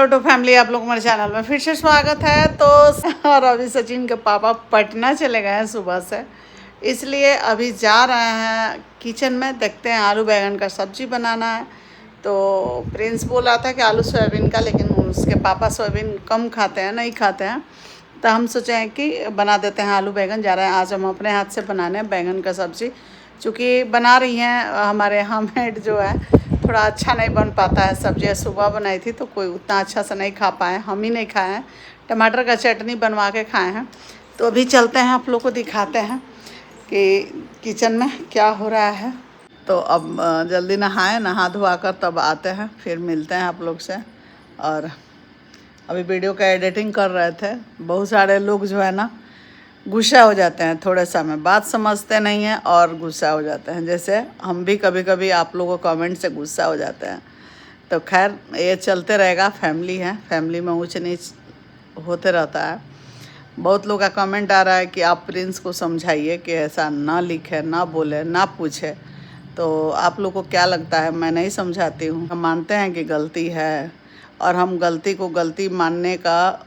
To family, आप लोग हमारे चैनल में फिर से स्वागत है। तो और अभी सचिन के पापा पटना चले गए हैं सुबह से, इसलिए अभी जा रहे हैं किचन में। देखते हैं, आलू बैंगन का सब्जी बनाना है। तो प्रिंस बोल रहा था कि आलू सोयाबीन का, लेकिन उसके पापा सोयाबीन कम खाते हैं, नहीं खाते हैं। तो हम सोचे हैं कि बना देते हैं आलू बैंगन। जा रहे हैं आज हम अपने हाथ से बनाने हैं बैंगन का सब्ज़ी, चूँकि बना रही हैं हमारे यहाँ मेड जो है थोड़ा अच्छा नहीं बन पाता है सब्ज़ी। सुबह बनाई थी तो कोई उतना अच्छा से नहीं खा पाए, हम ही नहीं खाए हैं। टमाटर का चटनी बनवा के खाए हैं। तो अभी चलते हैं, आप लोग को दिखाते हैं कि किचन में क्या हो रहा है। तो अब जल्दी नहाएं, नहा धोआ कर तब आते हैं, फिर मिलते हैं आप लोग से। और अभी वीडियो का एडिटिंग कर रहे थे। बहुत सारे लोग जो है ना गुस्सा हो जाते हैं, थोड़े समय बात समझते नहीं हैं और गुस्सा हो जाते हैं। जैसे हम भी कभी कभी आप लोगों को कमेंट से गुस्सा हो जाते हैं। तो खैर ये चलते रहेगा, फैमिली है, फैमिली में ऊंच नीच होते रहता है। बहुत लोग का कमेंट आ रहा है कि आप प्रिंस को समझाइए कि ऐसा ना लिखे, ना बोले, ना पूछे। तो आप लोग को क्या लगता है? मैं नहीं समझाती हूँ। हम मानते हैं कि गलती है और हम गलती को गलती मानने का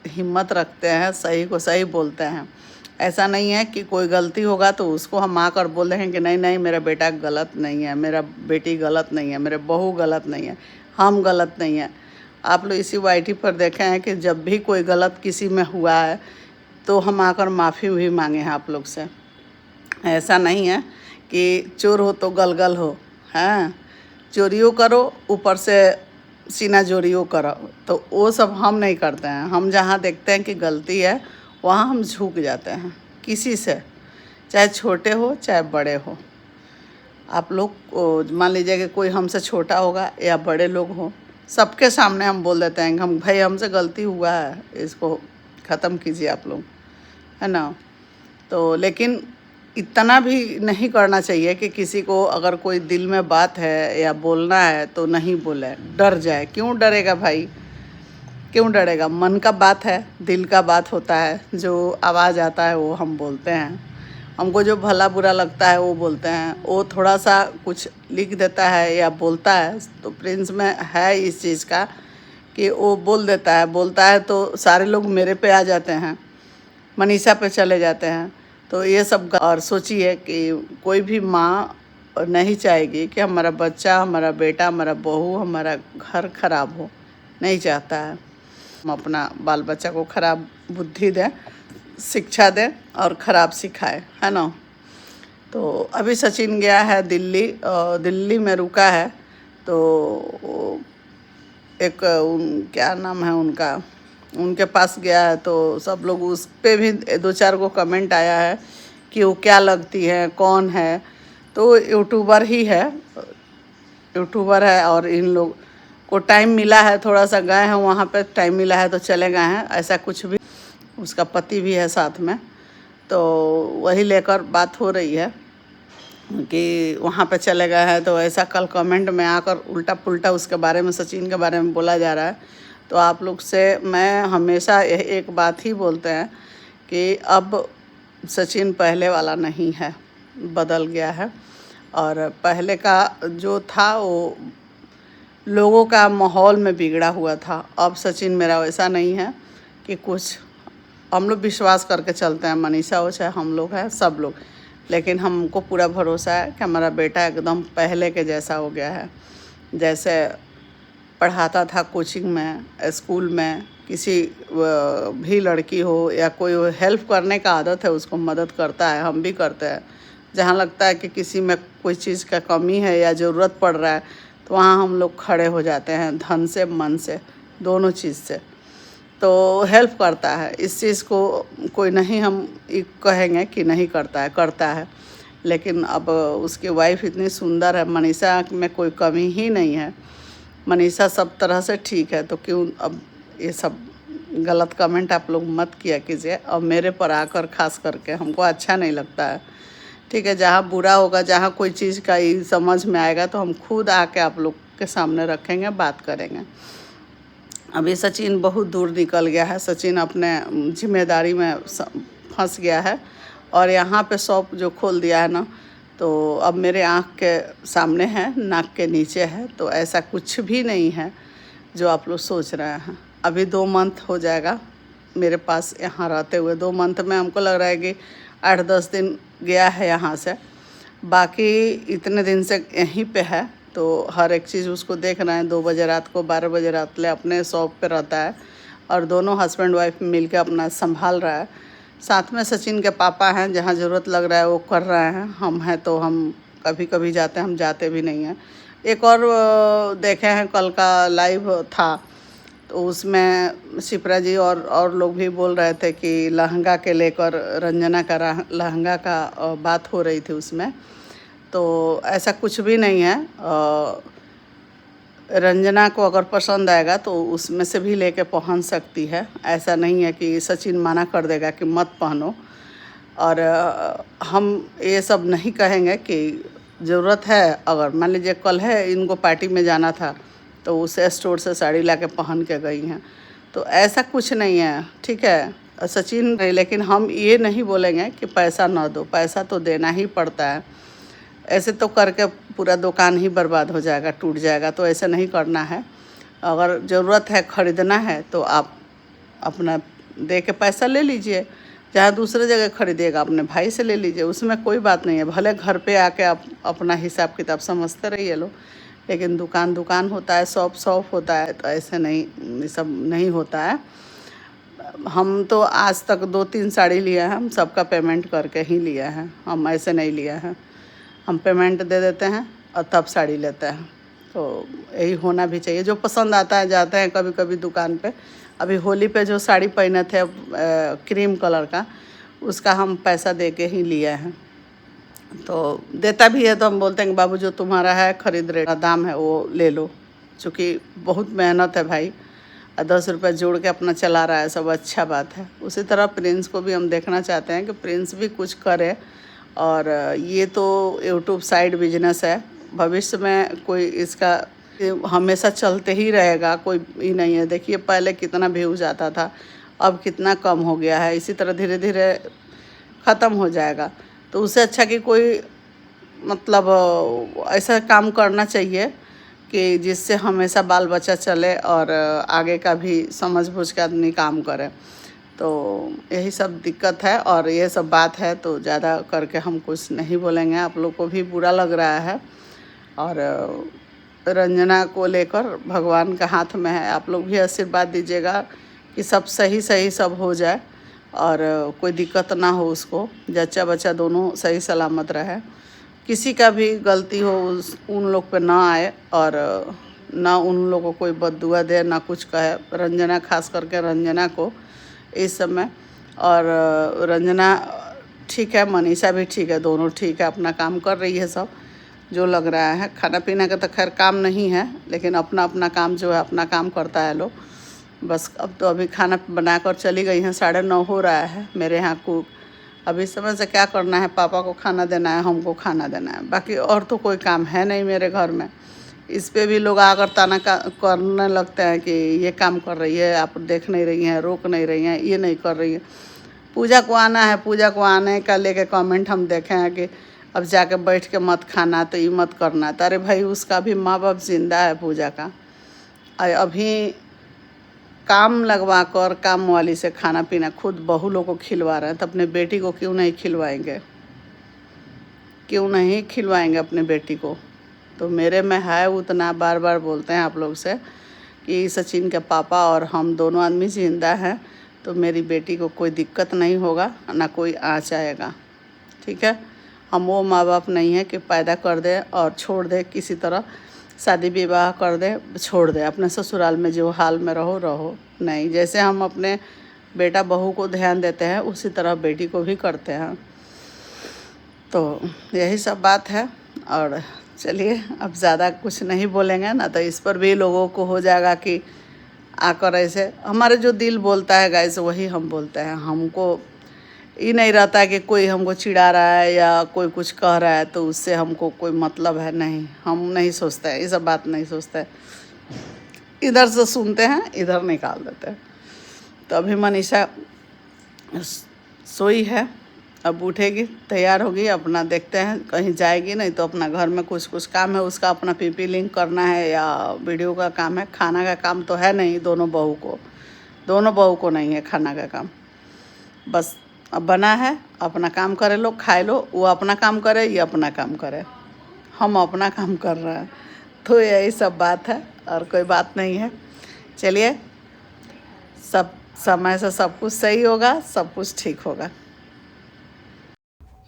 हिम्मत रखते हैं, सही को सही बोलते हैं। ऐसा नहीं है कि कोई गलती होगा तो उसको हम आकर बोल रहे हैं कि नहीं नहीं मेरा बेटा गलत नहीं है, मेरा बेटी गलत नहीं है, मेरे बहू गलत नहीं है, हम गलत नहीं है। आप लोग इसी वाईटी पर देखे हैं कि जब भी कोई गलत किसी में हुआ है तो हम आकर माफ़ी भी मांगे हैं आप लोग से। ऐसा नहीं है कि चोर हो तो गलगल हो, हैं चोरियों करो ऊपर से सीना जोरियो करो, तो वो सब हम नहीं करते हैं। हम जहाँ देखते हैं कि गलती है वहाँ हम झुक जाते हैं किसी से, चाहे छोटे हो चाहे बड़े हो। आप लोग मान लीजिए कि कोई हमसे छोटा होगा या बड़े लोग हों, सबके सामने हम बोल देते हैं कि हम भाई हमसे गलती हुआ है, इसको ख़त्म कीजिए आप लोग, है ना। तो लेकिन इतना भी नहीं करना चाहिए कि किसी को अगर कोई दिल में बात है या बोलना है तो नहीं बोले, डर जाए। क्यों डरेगा भाई, क्यों डरेगा? मन का बात है, दिल का बात होता है, जो आवाज़ आता है वो हम बोलते हैं। हमको जो भला बुरा लगता है वो बोलते हैं। वो थोड़ा सा कुछ लिख देता है या बोलता है तो प्रिंस में है इस चीज़ का कि वो बोल देता है, बोलता है तो सारे लोग मेरे पे आ जाते हैं, मनीषा पे चले जाते हैं। तो ये सब और सोचिए कि कोई भी माँ नहीं चाहेगी कि हमारा बच्चा, हमारा बेटा, हमारा बहू, हमारा घर खराब हो, नहीं चाहता है। हम अपना बाल बच्चा को खराब बुद्धि दें, शिक्षा दें और ख़राब सिखाए, है ना। तो अभी सचिन गया है दिल्ली, दिल्ली में रुका है। तो एक क्या नाम है उनका, उनके पास गया है। तो सब लोग उस पे भी दो चार को कमेंट आया है कि वो क्या लगती है, कौन है। तो यूट्यूबर ही है, यूट्यूबर है। और इन लोग को टाइम मिला है, थोड़ा सा गए हैं वहाँ पे, टाइम मिला है तो चले गए हैं, ऐसा कुछ भी। उसका पति भी है साथ में, तो वही लेकर बात हो रही है कि वहाँ पे चले गए हैं। तो ऐसा कल कमेंट में आकर उल्टा पुल्टा उसके बारे में, सचिन के बारे में बोला जा रहा है। तो आप लोग से मैं हमेशा एक बात ही बोलते हैं कि अब सचिन पहले वाला नहीं है, बदल गया है। और पहले का जो था वो लोगों का माहौल में बिगड़ा हुआ था। अब सचिन मेरा वैसा नहीं है कि कुछ हम लोग विश्वास करके चलते हैं, मनीषा हो चाहे हम लोग हैं, सब लोग। लेकिन हमको पूरा भरोसा है कि हमारा बेटा एकदम पहले के जैसा हो गया है। जैसे पढ़ाता था कोचिंग में, स्कूल में, किसी भी लड़की हो या कोई हेल्प करने का आदत है, उसको मदद करता है, हम भी करते हैं। जहाँ लगता है कि किसी में कोई चीज़ का कमी है या ज़रूरत पड़ रहा है तो वहाँ हम लोग खड़े हो जाते हैं, धन से मन से, दोनों चीज़ से। तो हेल्प करता है। इस चीज़ को कोई नहीं हम कहेंगे कि नहीं करता है, करता है। लेकिन अब उसकी वाइफ इतनी सुंदर है, मनीषा में कोई कमी ही नहीं है, मनीषा सब तरह से ठीक है। तो क्यों अब ये सब गलत कमेंट आप लोग मत किया कीजिए। और मेरे पर आकर ख़ास करके हमको अच्छा नहीं लगता है, ठीक है। जहाँ बुरा होगा, जहाँ कोई चीज़ का समझ में आएगा तो हम खुद आके आप लोग के सामने रखेंगे, बात करेंगे। अभी सचिन बहुत दूर निकल गया है, सचिन अपने जिम्मेदारी में फंस गया है। और यहाँ पे शॉप जो खोल दिया है ना, तो अब मेरे आँख के सामने है, नाक के नीचे है। तो ऐसा कुछ भी नहीं है, जो आप लोग सोच रहे हैं। अभी 2 मंथ हो जाएगा मेरे पास यहाँ रहते हुए। 2 मंथ में हमको लग रहा है कि 8-10 दिन गया है यहाँ से, बाकी इतने दिन से यहीं पे है। तो हर एक चीज़ उसको देख रहे हैं। 2 बजे रात को 12 बजे रात ले अपने शॉप पे रहता है और दोनों हस्बैंड वाइफ मिल के अपना संभाल रहा है। साथ में सचिन के पापा हैं, जहाँ ज़रूरत लग रहा है वो कर रहे हैं। हम हैं तो हम कभी कभी जाते हैं, हम जाते भी नहीं हैं। एक और देखे हैं कल का लाइव था, तो उसमें शिप्रा जी और लोग भी बोल रहे थे कि लहंगा के लेकर रंजना का लहंगा का बात हो रही थी उसमें। तो ऐसा कुछ भी नहीं है। रंजना को अगर पसंद आएगा तो उसमें से भी लेके पहन सकती है। ऐसा नहीं है कि सचिन मना कर देगा कि मत पहनो। और हम ये सब नहीं कहेंगे कि ज़रूरत है, अगर मान लीजिए कल है इनको पार्टी में जाना था तो उस स्टोर से साड़ी ला के पहन के गई हैं, तो ऐसा कुछ नहीं है, ठीक है। सचिन नहीं, लेकिन हम ये नहीं बोलेंगे कि पैसा ना दो, पैसा तो देना ही पड़ता है। ऐसे तो करके पूरा दुकान ही बर्बाद हो जाएगा, टूट जाएगा, तो ऐसे नहीं करना है। अगर ज़रूरत है, ख़रीदना है तो आप अपना दे के पैसा ले लीजिए। जहाँ दूसरे जगह खरीदिएगा अपने भाई से ले लीजिए, उसमें कोई बात नहीं है। भले घर पे आके आप अपना हिसाब किताब समझते रहिए लो, लेकिन दुकान दुकान होता है, शॉप शॉप होता है, तो ऐसे नहीं, ये सब नहीं होता है। हम तो आज तक 2-3 साड़ी लिया है, हम सबका पेमेंट करके ही लिया है, हम ऐसे नहीं लिया है। हम पेमेंट दे देते हैं और तब साड़ी लेते हैं। तो यही होना भी चाहिए। जो पसंद आता है जाते हैं कभी कभी दुकान पे। अभी होली पे जो साड़ी पहने थे क्रीम कलर का, उसका हम पैसा दे के ही लिया है। तो देता भी है तो हम बोलते हैं कि बाबू जो तुम्हारा है खरीद रेट दाम है वो ले लो, चूँकि बहुत मेहनत है भाई, 10 रुपये जोड़ के अपना चला रहा है, सब अच्छा बात है। उसी तरह प्रिंस को भी हम देखना चाहते हैं कि प्रिंस भी कुछ करे। और ये तो यूट्यूब साइड बिजनेस है, भविष्य में कोई इसका हमेशा चलते ही रहेगा, कोई ही नहीं है। देखिए पहले कितना व्यूज़ आता था, अब कितना कम हो गया है। इसी तरह धीरे धीरे ख़त्म हो जाएगा। तो उससे अच्छा कि कोई मतलब ऐसा काम करना चाहिए कि जिससे हमेशा बाल बच्चा चले और आगे का भी समझ बूझ के आदमी काम करे। तो यही सब दिक्कत है और ये सब बात है, तो ज़्यादा करके हम कुछ नहीं बोलेंगे। आप लोग को भी बुरा लग रहा है और रंजना को लेकर भगवान का हाथ में है। आप लोग भी आशीर्वाद दीजिएगा कि सब सही सही सब हो जाए और कोई दिक्कत ना हो उसको, जच्चा बच्चा दोनों सही सलामत रहे। किसी का भी गलती हो उन लोग पे ना आए और ना उन लोगों को कोई बद्दुआ दे, ना कुछ कहे। रंजना खास करके रंजना को इस समय, और रंजना ठीक है, मनीषा भी ठीक है, दोनों ठीक है, अपना काम कर रही है सब जो लग रहा है। खाना पीना का तो खैर काम नहीं है, लेकिन अपना अपना काम जो है अपना काम करता है लोग। बस अब तो अभी खाना बनाकर चली गई हैं, 9:30 हो रहा है मेरे यहाँ कुक। अभी समय से क्या करना है, पापा को खाना देना है, हमको खाना देना है, बाकी और तो कोई काम है नहीं मेरे घर में। इस पे भी लोग आकर ताना करने लगते हैं कि ये काम कर रही है, आप देख नहीं रही हैं, रोक नहीं रही हैं, ये नहीं कर रही है। पूजा को आना है, पूजा को आने का लेके कमेंट हम देखे हैं कि अब जाके बैठ के मत खाना, तो ये मत करना। तो अरे भाई उसका भी माँ बाप जिंदा है पूजा का। अभी काम लगवा कर काम वाली से खाना पीना खुद बहू लोग को खिलवा रहे हैं, तो अपने बेटी को क्यों नहीं खिलवाएंगे, क्यों नहीं खिलवाएंगे अपने बेटी को। तो मेरे में है उतना, बार बार बोलते हैं आप लोग से कि सचिन के पापा और हम दोनों आदमी जिंदा हैं, तो मेरी बेटी को कोई दिक्कत नहीं होगा, ना कोई आँच आएगा, ठीक है। हम वो माँ बाप नहीं हैं कि पैदा कर दे और छोड़ दे, किसी तरह शादी विवाह कर दे छोड़ दे, अपने ससुराल में जो हाल में रहो रहो। नहीं, जैसे हम अपने बेटा बहू को ध्यान देते हैं उसी तरह बेटी को भी करते हैं। तो यही सब बात है। और चलिए अब ज़्यादा कुछ नहीं बोलेंगे ना, तो इस पर भी लोगों को हो जाएगा कि आकर ऐसे। हमारे जो दिल बोलता है गाइस वही हम बोलते हैं। हमको ये नहीं रहता है कि कोई हमको चिढ़ा रहा है या कोई कुछ कह रहा है तो उससे हमको कोई मतलब है, नहीं, हम नहीं सोचते हैं, ये सब बात नहीं सोचते। इधर से सुनते हैं, इधर निकाल देते हैं। तो अभी मनीषा सोई है, अब उठेगी, तैयार होगी, अपना देखते हैं कहीं जाएगी, नहीं तो अपना घर में कुछ कुछ काम है उसका, अपना पीपी लिंक करना है या वीडियो का काम है। खाना का काम तो है नहीं, दोनों बहू को नहीं है खाना का काम। बस अब बना है, अपना काम करे लो, खाए लो, वो अपना काम करे, ये अपना काम करे, हम अपना काम कर रहे हैं। तो यही सब बात है और कोई बात नहीं है। चलिए, सब समय से सब कुछ सही होगा, सब कुछ ठीक होगा।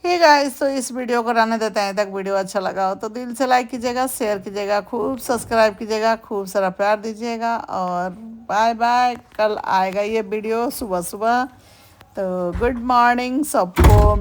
हे गाइस, तो इस वीडियो को रहने देते हैं तक। वीडियो अच्छा लगा हो तो दिल से लाइक कीजिएगा, शेयर कीजिएगा, खूब सब्सक्राइब कीजिएगा, खूब सारा प्यार दीजिएगा और बाय बाय। कल आएगा ये वीडियो सुबह सुबह। तो गुड मॉर्निंग सबको।